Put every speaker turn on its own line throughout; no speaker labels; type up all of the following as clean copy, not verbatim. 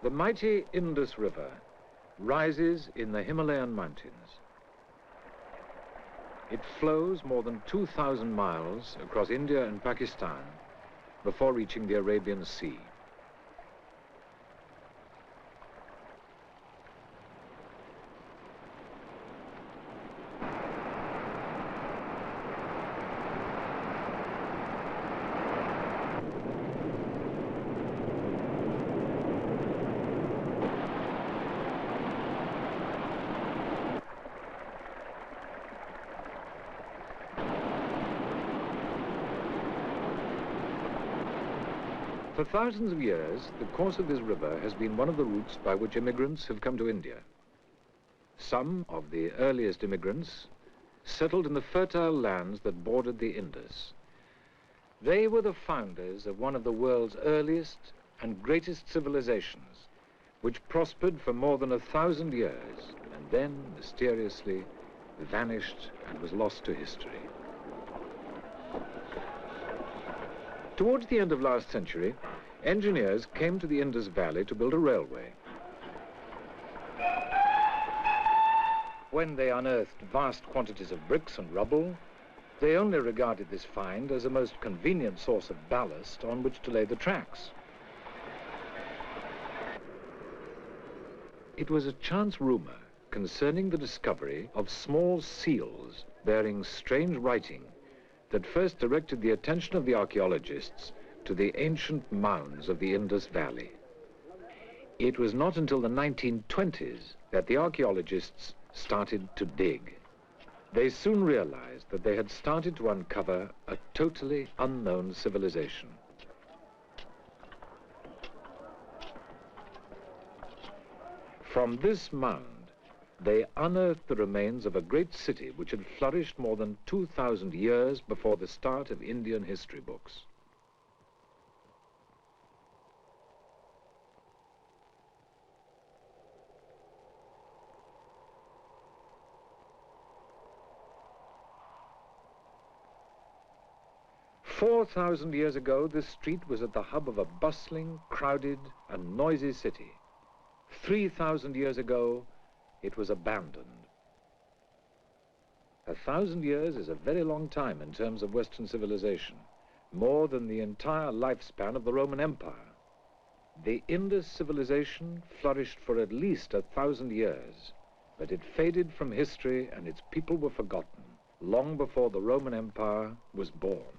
The mighty Indus River rises in the Himalayan mountains. It flows more than 2,000 miles across India and Pakistan before reaching the Arabian Sea. For thousands of years, the course of this river has been one of the routes by which immigrants have come to India. Some of the earliest immigrants settled in the fertile lands that bordered the Indus. They were the founders of one of the world's earliest and greatest civilizations, which prospered for more than 1,000 years and then mysteriously vanished and was lost to history. Towards the end of last century, engineers came to the Indus Valley to build a railway. When they unearthed vast quantities of bricks and rubble, they only regarded this find as a most convenient source of ballast on which to lay the tracks. It was a chance rumor concerning the discovery of small seals bearing strange writing that first directed the attention of the archaeologists to the ancient mounds of the Indus Valley. It was not until the 1920s that the archaeologists started to dig. They soon realized that they had started to uncover a totally unknown civilization. From this mound, they unearthed the remains of a great city which had flourished more than 2,000 years before the start of Indian history books. "4,000 years ago, this street was at the hub of a bustling, crowded, and noisy city. 3,000 years ago, it was abandoned." 1,000 years is a very long time in terms of Western civilization, more than the entire lifespan of the Roman Empire. The Indus civilization flourished for at least 1,000 years, but it faded from history and its people were forgotten long before the Roman Empire was born.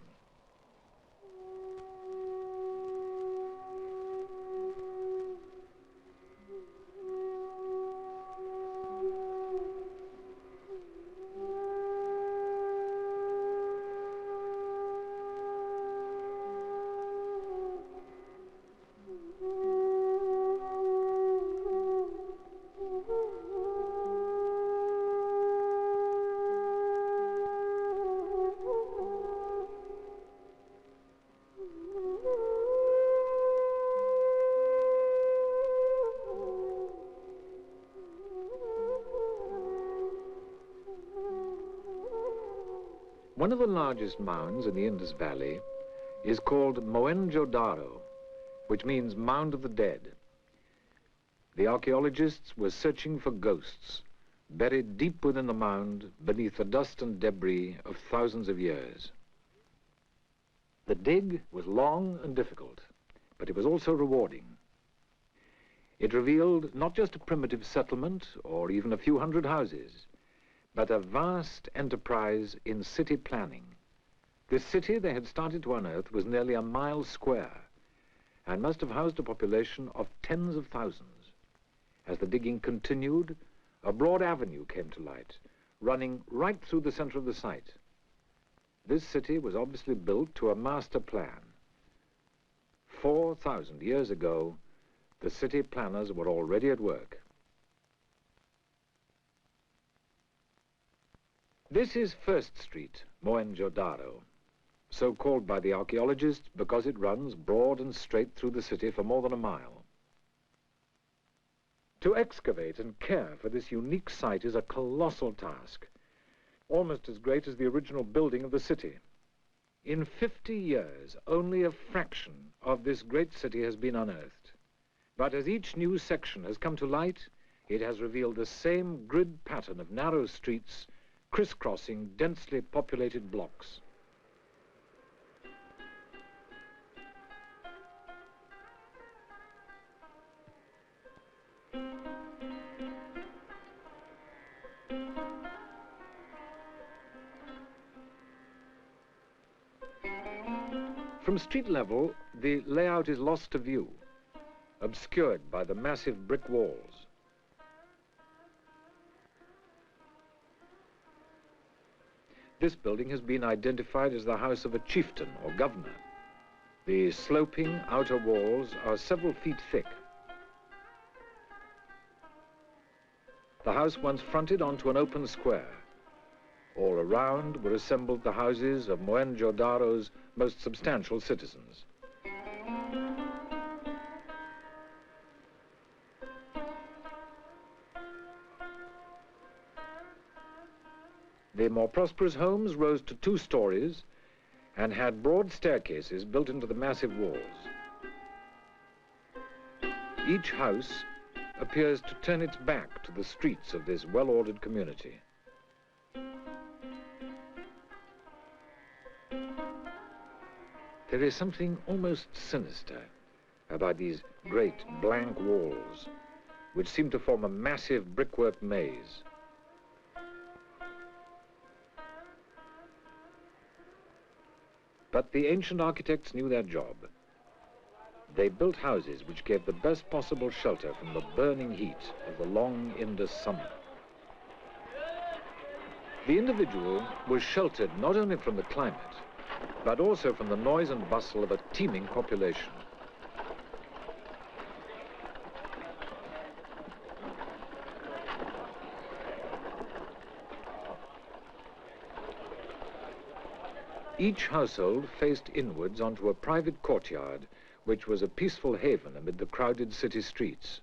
One of the largest mounds in the Indus Valley is called Mohenjo-daro, which means Mound of the Dead. The archaeologists were searching for ghosts, buried deep within the mound beneath the dust and debris of thousands of years. The dig was long and difficult, but it was also rewarding. It revealed not just a primitive settlement or even a few hundred houses, but a vast enterprise in city planning. This city they had started to unearth was nearly a mile square and must have housed a population of tens of thousands. As the digging continued, a broad avenue came to light, running right through the center of the site. This city was obviously built to a master plan. 4,000 years ago, the city planners were already at work. This is First Street, Mohenjo-daro, so called by the archaeologists because it runs broad and straight through the city for more than a mile. To excavate and care for this unique site is a colossal task, almost as great as the original building of the city. In 50 years, only a fraction of this great city has been unearthed. But as each new section has come to light, it has revealed the same grid pattern of narrow streets crisscrossing densely populated blocks. From street level, the layout is lost to view, obscured by the massive brick walls. This building has been identified as the house of a chieftain or governor. The sloping outer walls are several feet thick. The house once fronted onto an open square. All around were assembled the houses of Mohenjo-daro's most substantial citizens. The more prosperous homes rose to 2 stories and had broad staircases built into the massive walls. Each house appears to turn its back to the streets of this well-ordered community. There is something almost sinister about these great blank walls, which seem to form a massive brickwork maze. But the ancient architects knew their job. They built houses which gave the best possible shelter from the burning heat of the long Indus summer. The individual was sheltered not only from the climate, but also from the noise and bustle of a teeming population. Each household faced inwards onto a private courtyard, which was a peaceful haven amid the crowded city streets.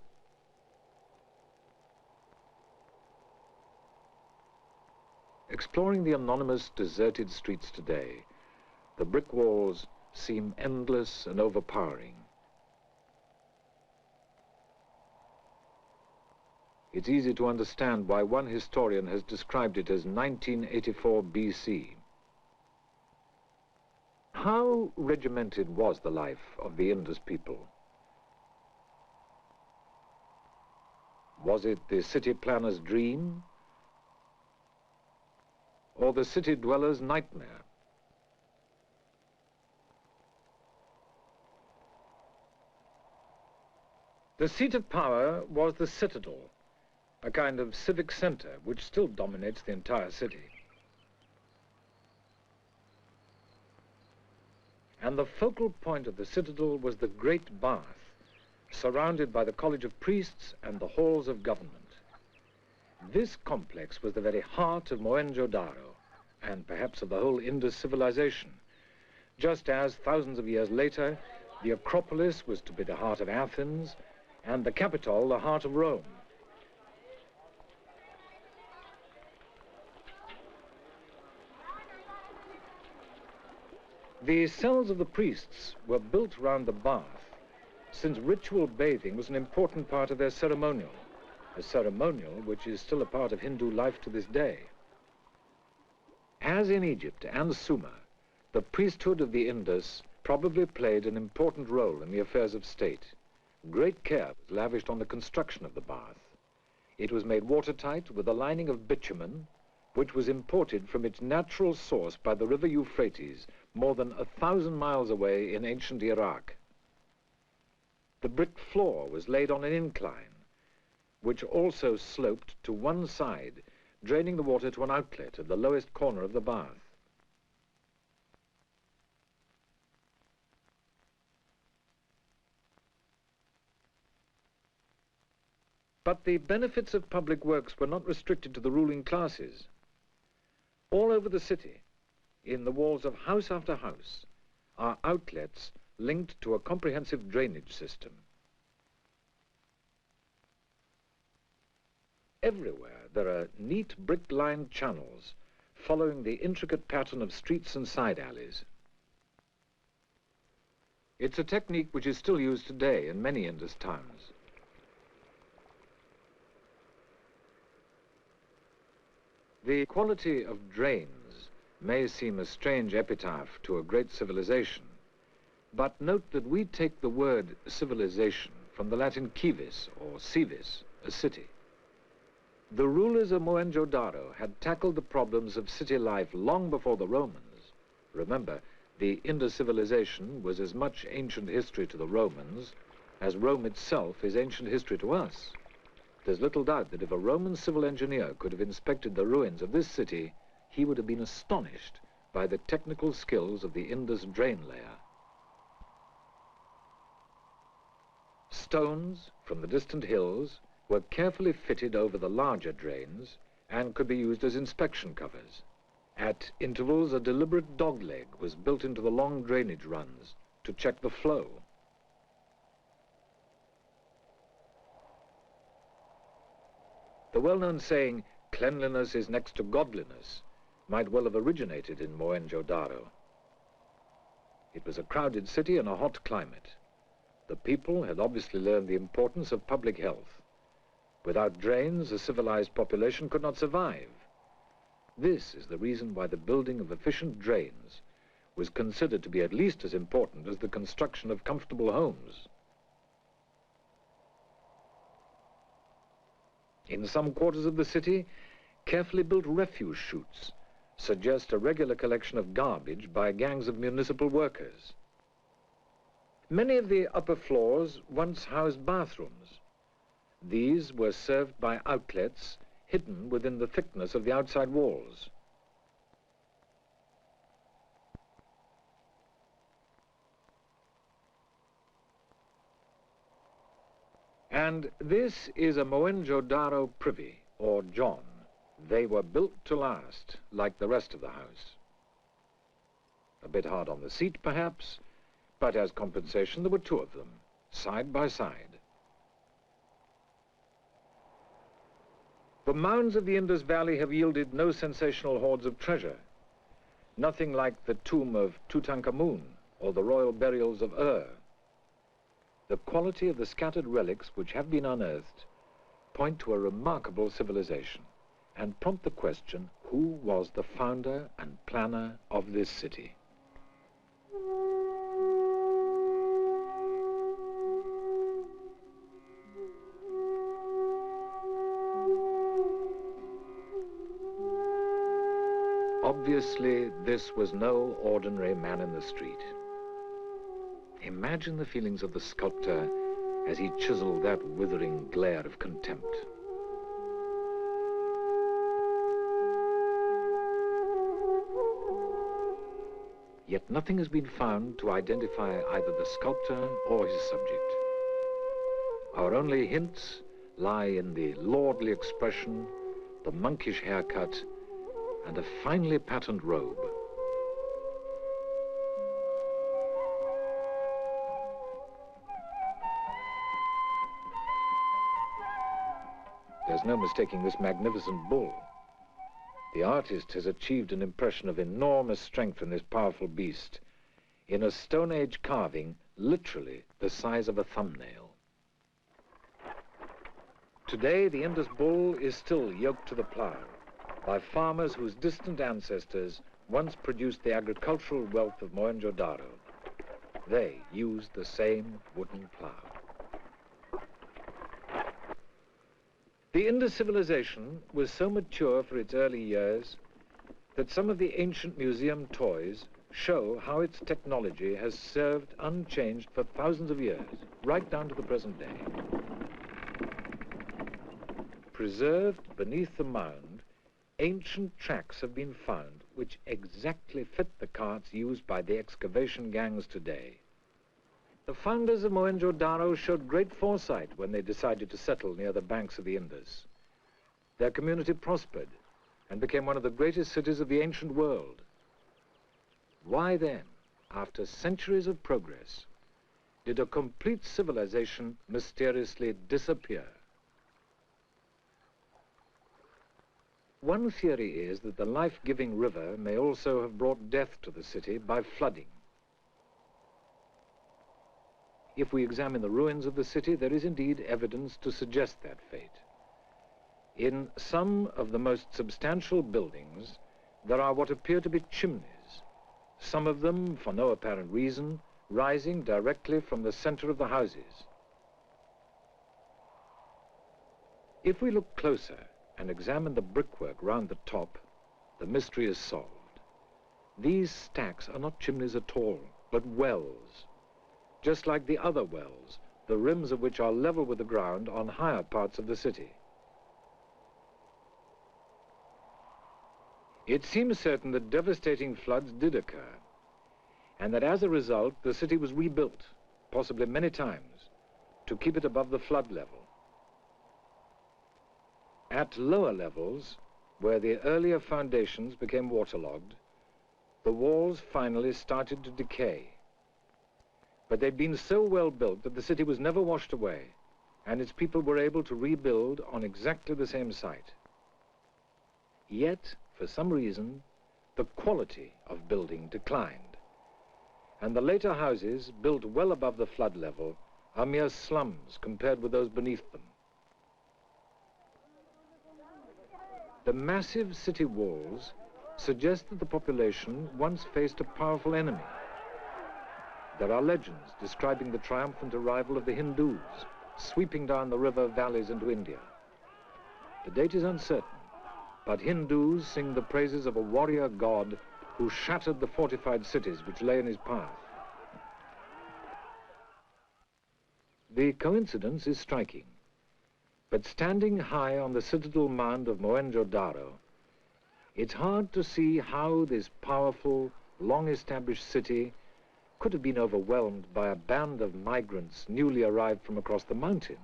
Exploring the anonymous, deserted streets today, the brick walls seem endless and overpowering. It's easy to understand why one historian has described it as 1984 BC. How regimented was the life of the Indus people? Was it the city planner's dream, or the city dweller's nightmare? The seat of power was the citadel, a kind of civic center which still dominates the entire city. And the focal point of the citadel was the great bath, surrounded by the college of priests and the halls of government. This complex was the very heart of Mohenjo-daro, and perhaps of the whole Indus civilization, just as thousands of years later, the Acropolis was to be the heart of Athens, and the Capitol the heart of Rome. The cells of the priests were built round the bath, since ritual bathing was an important part of their ceremonial, a ceremonial which is still a part of Hindu life to this day. As in Egypt and Sumer, the priesthood of the Indus probably played an important role in the affairs of state. Great care was lavished on the construction of the bath. It was made watertight with a lining of bitumen, which was imported from its natural source by the river Euphrates, more than 1,000 miles away in ancient Iraq. The brick floor was laid on an incline, which also sloped to one side, draining the water to an outlet at the lowest corner of the bath. But the benefits of public works were not restricted to the ruling classes. All over the city, in the walls of house after house, are outlets linked to a comprehensive drainage system. Everywhere there are neat brick-lined channels following the intricate pattern of streets and side alleys. It's a technique which is still used today in many Indus towns. The quality of drains may seem a strange epitaph to a great civilization, but note that we take the word civilization from the Latin civis or civis, a city. The rulers of Mohenjo-daro had tackled the problems of city life long before the Romans. Remember, the Indus civilization was as much ancient history to the Romans as Rome itself is ancient history to us. There's little doubt that if a Roman civil engineer could have inspected the ruins of this city, he would have been astonished by the technical skills of the Indus drain layer. Stones from the distant hills were carefully fitted over the larger drains and could be used as inspection covers. At intervals, a deliberate dogleg was built into the long drainage runs to check the flow. The well-known saying, "Cleanliness is next to godliness," might well have originated in Mohenjo-daro. It was a crowded city in a hot climate. The people had obviously learned the importance of public health. Without drains, a civilized population could not survive. This is the reason why the building of efficient drains was considered to be at least as important as the construction of comfortable homes. In some quarters of the city, carefully built refuse chutes suggest a regular collection of garbage by gangs of municipal workers. Many of the upper floors once housed bathrooms. These were served by outlets hidden within the thickness of the outside walls. And this is a Mohenjo-daro privy, or john. They were built to last, like the rest of the house. A bit hard on the seat, perhaps, but as compensation there were two of them, side by side. The mounds of the Indus Valley have yielded no sensational hoards of treasure, nothing like the tomb of Tutankhamun or the royal burials of Ur. The quality of the scattered relics which have been unearthed point to a remarkable civilization and prompt the question, who was the founder and planner of this city? Obviously, this was no ordinary man in the street. Imagine the feelings of the sculptor as he chiseled that withering glare of contempt. Yet nothing has been found to identify either the sculptor or his subject. Our only hints lie in the lordly expression, the monkish haircut, and a finely patterned robe. There's no mistaking this magnificent bull. The artist has achieved an impression of enormous strength in this powerful beast, in a Stone Age carving literally the size of a thumbnail. Today, the Indus bull is still yoked to the plow by farmers whose distant ancestors once produced the agricultural wealth of Mohenjo-daro. They used the same wooden plow. The Indus civilization was so mature for its early years that some of the ancient museum toys show how its technology has served unchanged for thousands of years, right down to the present day. Preserved beneath the mound, ancient tracks have been found which exactly fit the carts used by the excavation gangs today. The founders of Mohenjo-daro showed great foresight when they decided to settle near the banks of the Indus. Their community prospered and became one of the greatest cities of the ancient world. Why then, after centuries of progress, did a complete civilization mysteriously disappear? One theory is that the life-giving river may also have brought death to the city by flooding. If we examine the ruins of the city, there is indeed evidence to suggest that fate. In some of the most substantial buildings, there are what appear to be chimneys, some of them, for no apparent reason, rising directly from the center of the houses. If we look closer and examine the brickwork round the top, the mystery is solved. These stacks are not chimneys at all, but wells, just like the other wells, the rims of which are level with the ground on higher parts of the city. It seems certain that devastating floods did occur, and that as a result, the city was rebuilt, possibly many times, to keep it above the flood level. At lower levels, where the earlier foundations became waterlogged, the walls finally started to decay. But they'd been so well built that the city was never washed away, and its people were able to rebuild on exactly the same site. Yet, for some reason, the quality of building declined, and the later houses, built well above the flood level, are mere slums compared with those beneath them. The massive city walls suggest that the population once faced a powerful enemy. There are legends describing the triumphant arrival of the Hindus, sweeping down the river valleys into India. The date is uncertain, but Hindus sing the praises of a warrior god who shattered the fortified cities which lay in his path. The coincidence is striking, but standing high on the citadel mound of Mohenjo-daro, it's hard to see how this powerful, long-established city could have been overwhelmed by a band of migrants newly arrived from across the mountains.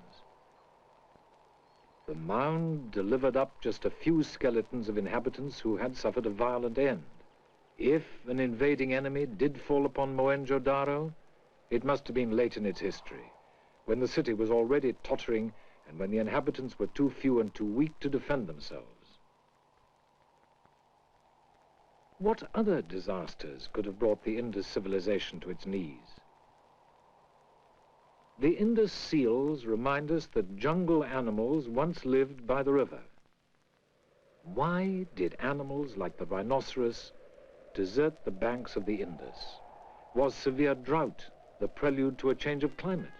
The mound delivered up just a few skeletons of inhabitants who had suffered a violent end. If an invading enemy did fall upon Mohenjo-daro, it must have been late in its history, when the city was already tottering and when the inhabitants were too few and too weak to defend themselves. What other disasters could have brought the Indus civilization to its knees? The Indus seals remind us that jungle animals once lived by the river. Why did animals like the rhinoceros desert the banks of the Indus? Was severe drought the prelude to a change of climate?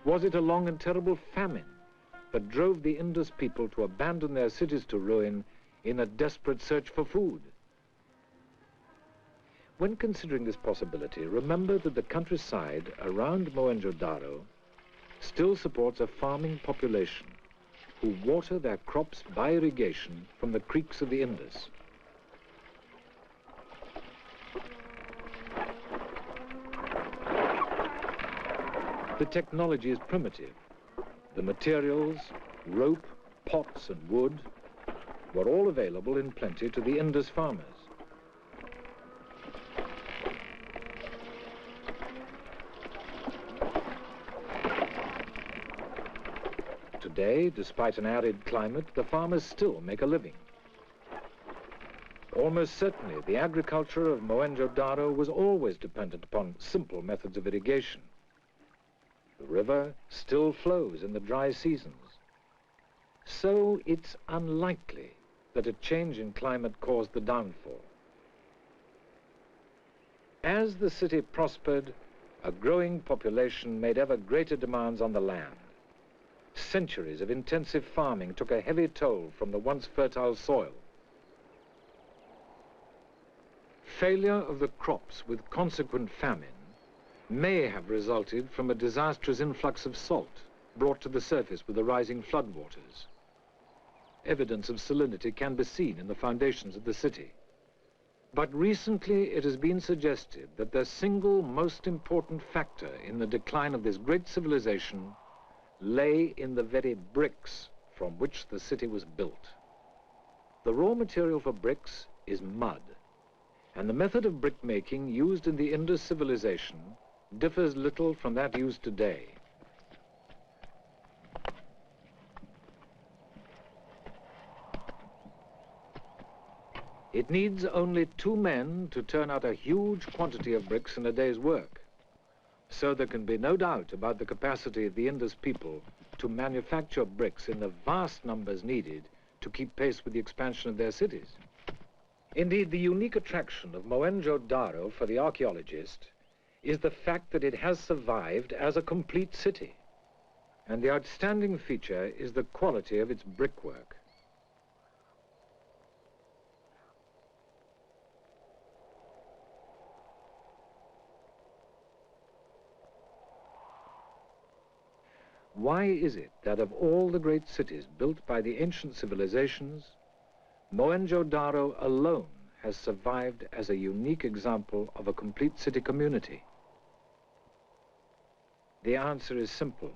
Was it a long and terrible famine that drove the Indus people to abandon their cities to ruin in a desperate search for food? When considering this possibility, remember that the countryside around Mohenjo-daro still supports a farming population who water their crops by irrigation from the creeks of the Indus. The technology is primitive. The materials, rope, pots and wood, were all available in plenty to the Indus farmers. Today, despite an arid climate, the farmers still make a living. Almost certainly, the agriculture of Mohenjo-daro was always dependent upon simple methods of irrigation. The river still flows in the dry seasons. So it's unlikely that a change in climate caused the downfall. As the city prospered, a growing population made ever greater demands on the land. Centuries of intensive farming took a heavy toll from the once fertile soil. Failure of the crops with consequent famine may have resulted from a disastrous influx of salt brought to the surface with the rising floodwaters. Evidence of salinity can be seen in the foundations of the city. But recently it has been suggested that the single most important factor in the decline of this great civilization lay in the very bricks from which the city was built. The raw material for bricks is mud, and the method of brick making used in the Indus civilization differs little from that used today. It needs only 2 men to turn out a huge quantity of bricks in a day's work. So there can be no doubt about the capacity of the Indus people to manufacture bricks in the vast numbers needed to keep pace with the expansion of their cities. Indeed, the unique attraction of Mohenjo-daro for the archaeologist is the fact that it has survived as a complete city. And the outstanding feature is the quality of its brickwork. Why is it that of all the great cities built by the ancient civilizations, Mohenjo-daro alone has survived as a unique example of a complete city community? The answer is simple,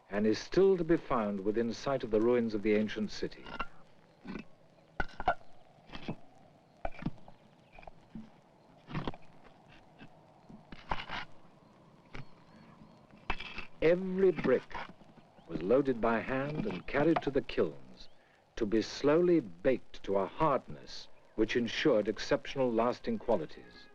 and is still to be found within sight of the ruins of the ancient city. Every brick was loaded by hand and carried to the kilns to be slowly baked to a hardness which ensured exceptional lasting qualities.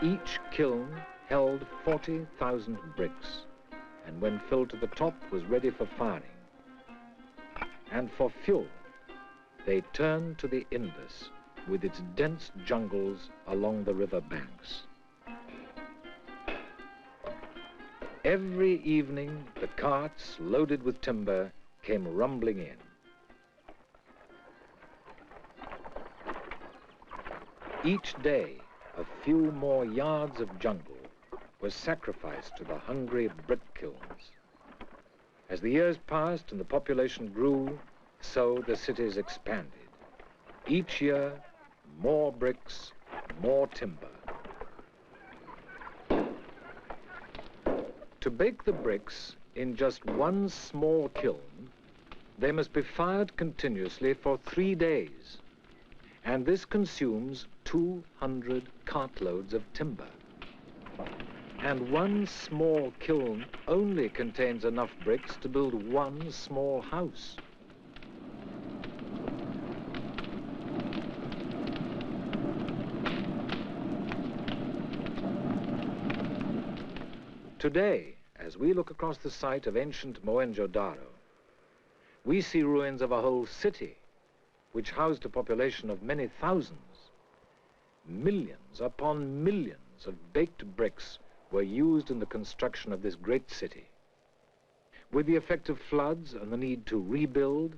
Each kiln held 40,000 bricks, and when filled to the top was ready for firing. And for fuel, they turned to the Indus with its dense jungles along the river banks. Every evening, the carts loaded with timber came rumbling in. Each day, a few more yards of jungle was sacrificed to the hungry brick kilns. As the years passed and the population grew, so the cities expanded. Each year, more bricks, more timber. To bake the bricks in just one small kiln, they must be fired continuously for 3 days, and this consumes 200 cartloads of timber. And one small kiln only contains enough bricks to build one small house. Today, as we look across the site of ancient Mohenjo-daro, we see ruins of a whole city which housed a population of many thousands. Millions upon millions of baked bricks were used in the construction of this great city. With the effect of floods and the need to rebuild,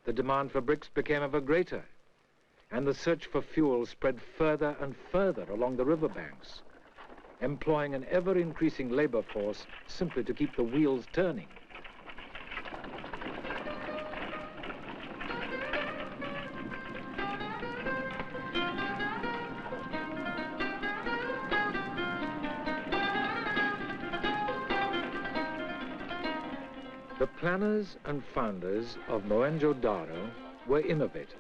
the demand for bricks became ever greater, and the search for fuel spread further and further along the riverbanks, employing an ever-increasing labor force simply to keep the wheels turning. The planners and founders of Mohenjo-daro were innovators.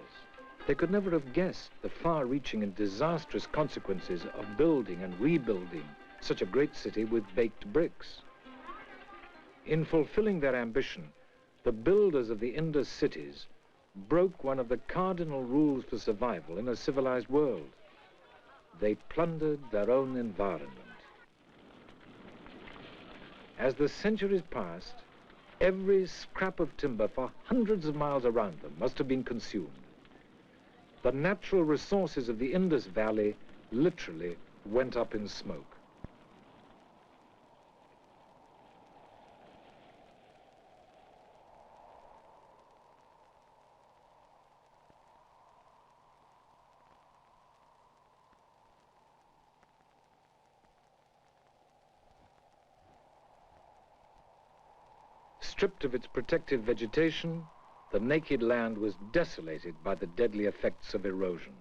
They could never have guessed the far-reaching and disastrous consequences of building and rebuilding such a great city with baked bricks. In fulfilling their ambition, the builders of the Indus cities broke one of the cardinal rules for survival in a civilized world. They plundered their own environment. As the centuries passed, every scrap of timber for hundreds of miles around them must have been consumed. The natural resources of the Indus Valley literally went up in smoke. Stripped of its protective vegetation, the naked land was desolated by the deadly effects of erosion.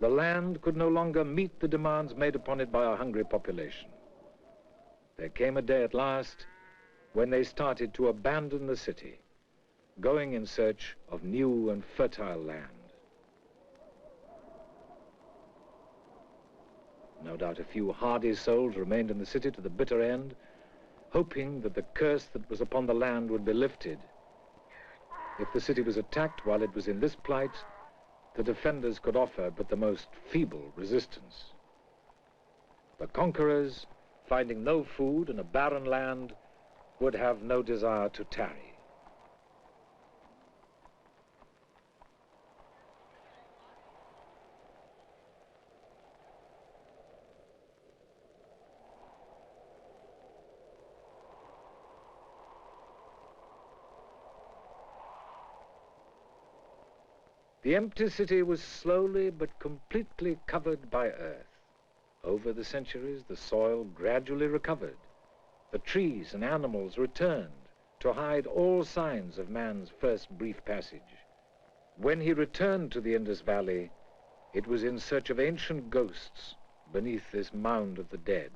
The land could no longer meet the demands made upon it by a hungry population. There came a day at last when they started to abandon the city, going in search of new and fertile land. No doubt a few hardy souls remained in the city to the bitter end, hoping that the curse that was upon the land would be lifted. If the city was attacked while it was in this plight, the defenders could offer but the most feeble resistance. The conquerors, finding no food in a barren land, would have no desire to tarry. The empty city was slowly but completely covered by earth. Over the centuries, the soil gradually recovered. The trees and animals returned to hide all signs of man's first brief passage. When he returned to the Indus Valley, it was in search of ancient ghosts beneath this mound of the dead.